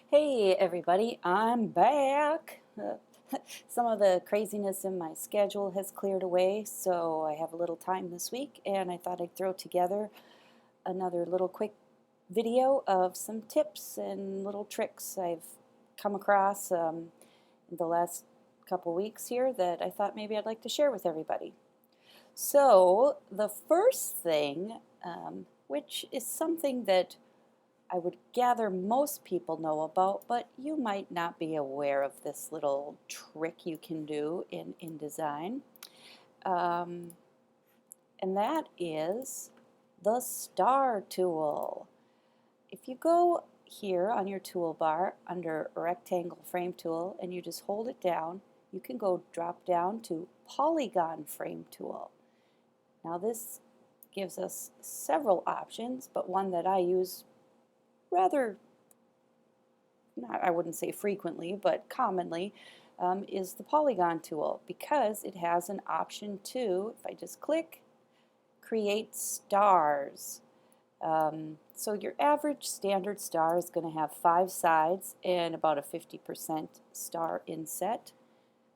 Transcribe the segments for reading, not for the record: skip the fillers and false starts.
Hey everybody, I'm back. Some of the craziness in my schedule has cleared away, so I have a little time this week, and I thought I'd throw together another little quick video of some tips and little tricks I've come across in the last couple weeks here that I thought maybe I'd like to share with everybody. So, the first thing, which is something that I would gather most people know about, but you might not be aware of this little trick you can do in InDesign. Um, and that is the star tool. If you go here on your toolbar under rectangle frame tool and you just hold it down, you can go drop down to polygon frame tool. Now this gives us several options, but one that I use rather, I wouldn't say frequently, but commonly, is the polygon tool because it has an option to, if I just click, create stars. So your average standard star is going to have 5 sides and about a 50% star inset.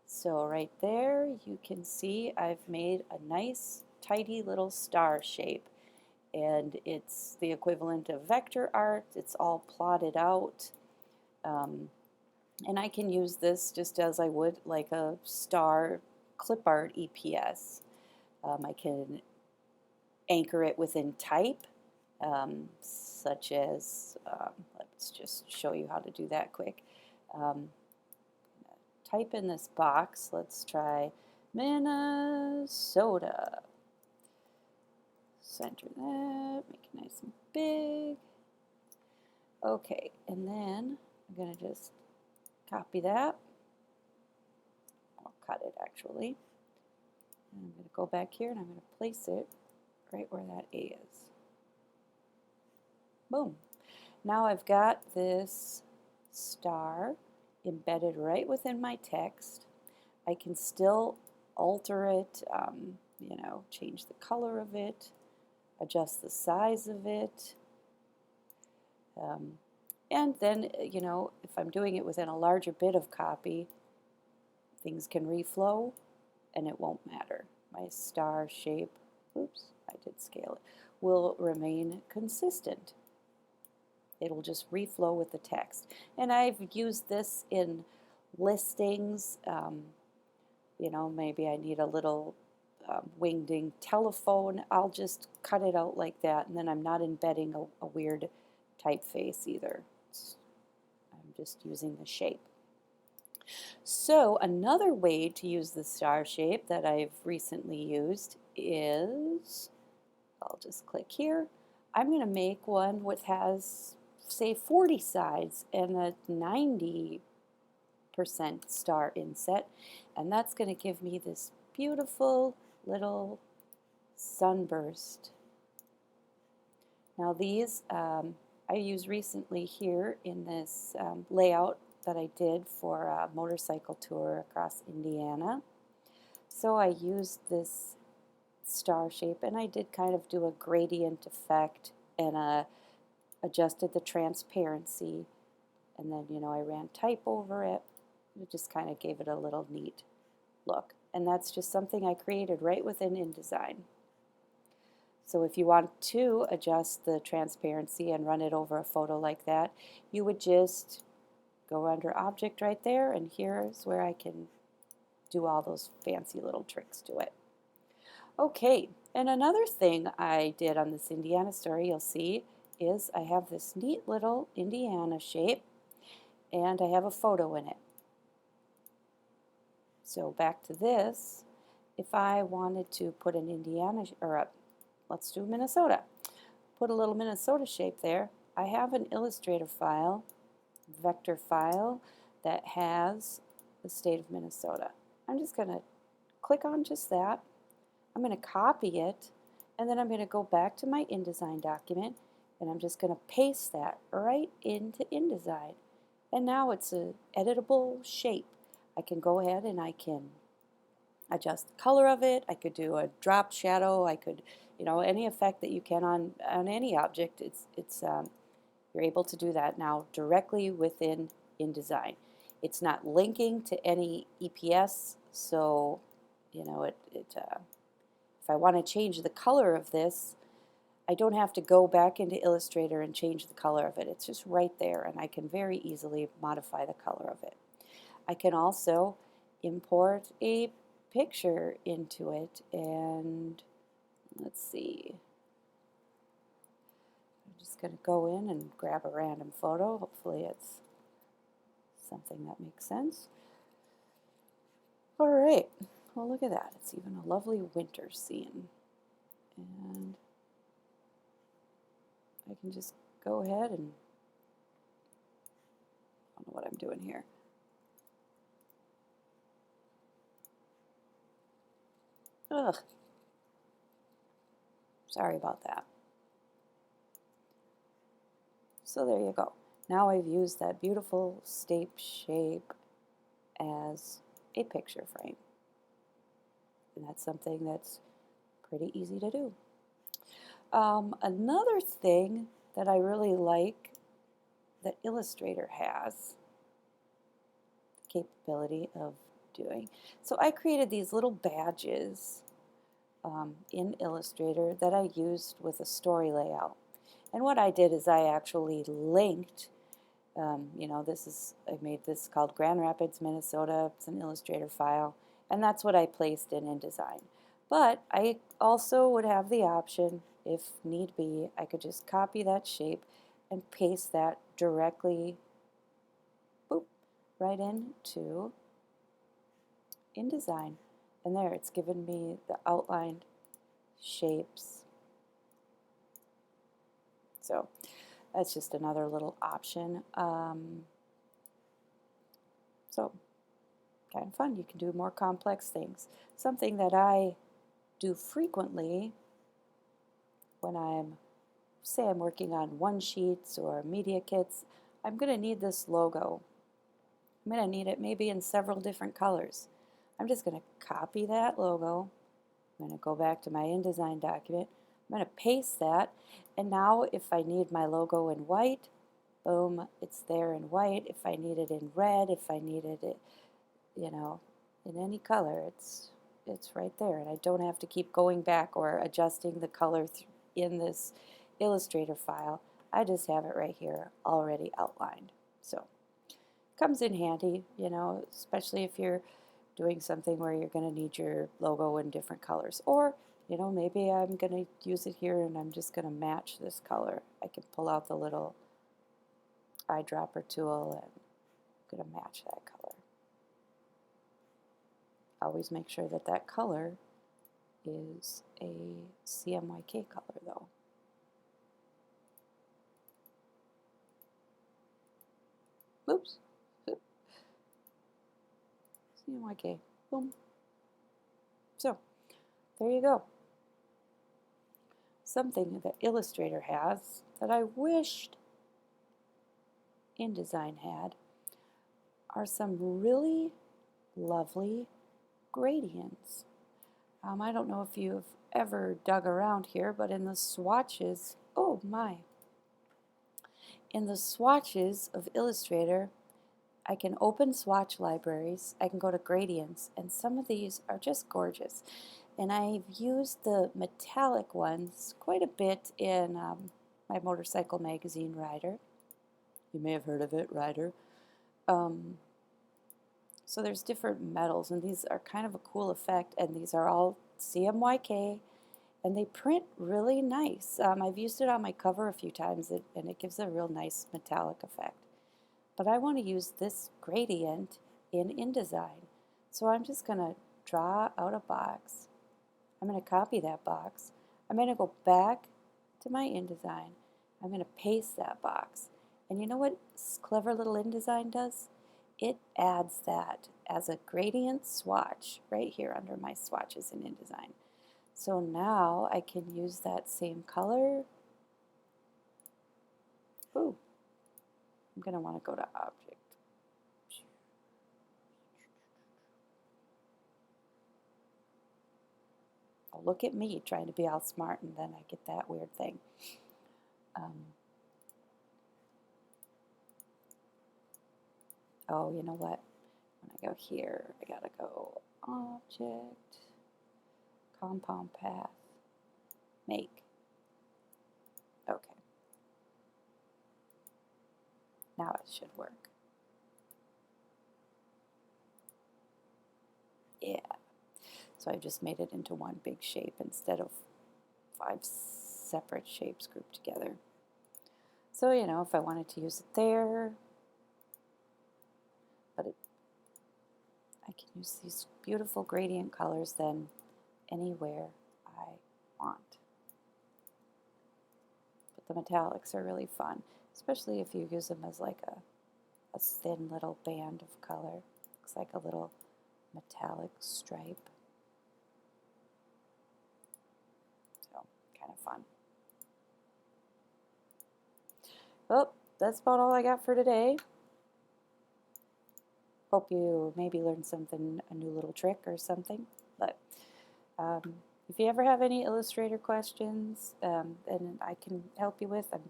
So right there you can see I've made a nice tidy little star shape, and it's the equivalent of vector art. It's all plotted out. And I can use this just as I would like a star clip art EPS. I can anchor it within type, such as, let's just show you how to do that quick. Type in this box, let's try Minnesota. Center that, make it nice and big. Okay, and then I'm going to just copy that. I'll cut it actually. And I'm going to go back here and I'm going to place it right where that A is. Boom. Now I've got this star embedded right within my text. I can still alter it, change the color of it, adjust the size of it. And then, if I'm doing it within a larger bit of copy, things can reflow and it won't matter. My star shape, oops, I did scale it, will remain consistent. It'll just reflow with the text. And I've used this in listings. Maybe I need a little wing-ding telephone. I'll just cut it out like that, and then I'm not embedding a weird typeface either. I'm just using the shape. So another way to use the star shape that I've recently used is, I'll just click here. I'm going to make one which has, say, 40 sides and a 90% star inset, and that's going to give me this beautiful little sunburst. Now these I used recently here in this layout that I did for a motorcycle tour across Indiana. So I used this star shape and I did kind of do a gradient effect and adjusted the transparency, and then I ran type over it. It just kind of gave it a little neat look, and that's just something I created right within InDesign. So if you want to adjust the transparency and run it over a photo like that, you would just go under Object right there, and here's where I can do all those fancy little tricks to it. Okay, and another thing I did on this Indiana story, you'll see, is I have this neat little Indiana shape, and I have a photo in it. So back to this, if I wanted to put an Indiana, let's do Minnesota. Put a little Minnesota shape there. I have an Illustrator file, vector file, that has the state of Minnesota. I'm just going to click on just that. I'm going to copy it, and then I'm going to go back to my InDesign document, and I'm just going to paste that right into InDesign. And now it's an editable shape. I can go ahead and I can adjust the color of it. I could do a drop shadow. I could, any effect that you can on any object. It's You're able to do that now directly within InDesign. It's not linking to any EPS, so if I want to change the color of this, I don't have to go back into Illustrator and change the color of it. It's just right there, and I can very easily modify the color of it. I can also import a picture into it, and let's see. I'm just going to go in and grab a random photo. Hopefully it's something that makes sense. All right. Well, look at that. It's even a lovely winter scene. And I can just go ahead and, I don't know what I'm doing here. Ugh. Sorry about that. So there you go. Now I've used that beautiful stape shape as a picture frame. And that's something that's pretty easy to do. Another thing that I really like that Illustrator has the capability of doing. So I created these little badges in Illustrator that I used with a story layout. And what I did is I actually linked, I made this called Grand Rapids, Minnesota. It's an Illustrator file, and that's what I placed in InDesign. But I also would have the option, if need be, I could just copy that shape and paste that directly, boop, right into InDesign. And there, it's given me the outlined shapes. So that's just another little option. So kind of fun. You can do more complex things. Something that I do frequently when I'm working on one-sheets or media kits, I'm going to need this logo. I'm going to need it maybe in several different colors. I'm just going to copy that logo. I'm going to go back to my InDesign document. I'm going to paste that, and now if I need my logo in white, boom, it's there in white. If I need it in red, if I needed it, in any color, it's right there, and I don't have to keep going back or adjusting the color in this Illustrator file. I just have it right here already outlined. So it comes in handy, especially if you're doing something where you're going to need your logo in different colors, or maybe I'm going to use it here and I'm just going to match this color. I can pull out the little eyedropper tool and I'm going to match that color. Always make sure that that color is a CMYK color though. Oops. CMYK. Boom. So, there you go. Something that Illustrator has that I wished InDesign had are some really lovely gradients. I don't know if you've ever dug around here, but in the swatches, oh my, in the swatches of Illustrator, I can open swatch libraries, I can go to gradients, and some of these are just gorgeous. And I've used the metallic ones quite a bit in my motorcycle magazine, Rider. You may have heard of it, Rider. So there's different metals, and these are kind of a cool effect, and these are all CMYK, and they print really nice. I've used it on my cover a few times, and it gives a real nice metallic effect. But I want to use this gradient in InDesign. So I'm just going to draw out a box. I'm going to copy that box. I'm going to go back to my InDesign. I'm going to paste that box. And you know what clever little InDesign does? It adds that as a gradient swatch right here under my swatches in InDesign. So now I can use that same color. Ooh, I'm going to want to go to Object. Oh, look at me trying to be all smart, and then I get that weird thing. Oh, you know what? When I go here, I gotta go Object, Compound Path, Make. Okay. Now it should work. Yeah. So I just made it into one big shape instead of 5 separate shapes grouped together. So, you know, if I wanted to use it there, but I can use these beautiful gradient colors then anywhere I want. But the metallics are really fun, especially if you use them as like a thin little band of color. Looks like a little metallic stripe. So, kind of fun. Well, that's about all I got for today. Hope you maybe learned something, a new little trick or something. But if you ever have any Illustrator questions, and I can help you with, I'm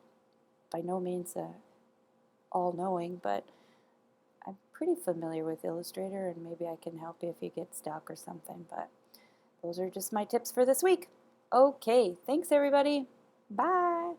by no means all-knowing, but I'm pretty familiar with Illustrator, and maybe I can help you if you get stuck or something. But those are just my tips for this week. Okay, thanks everybody. Bye.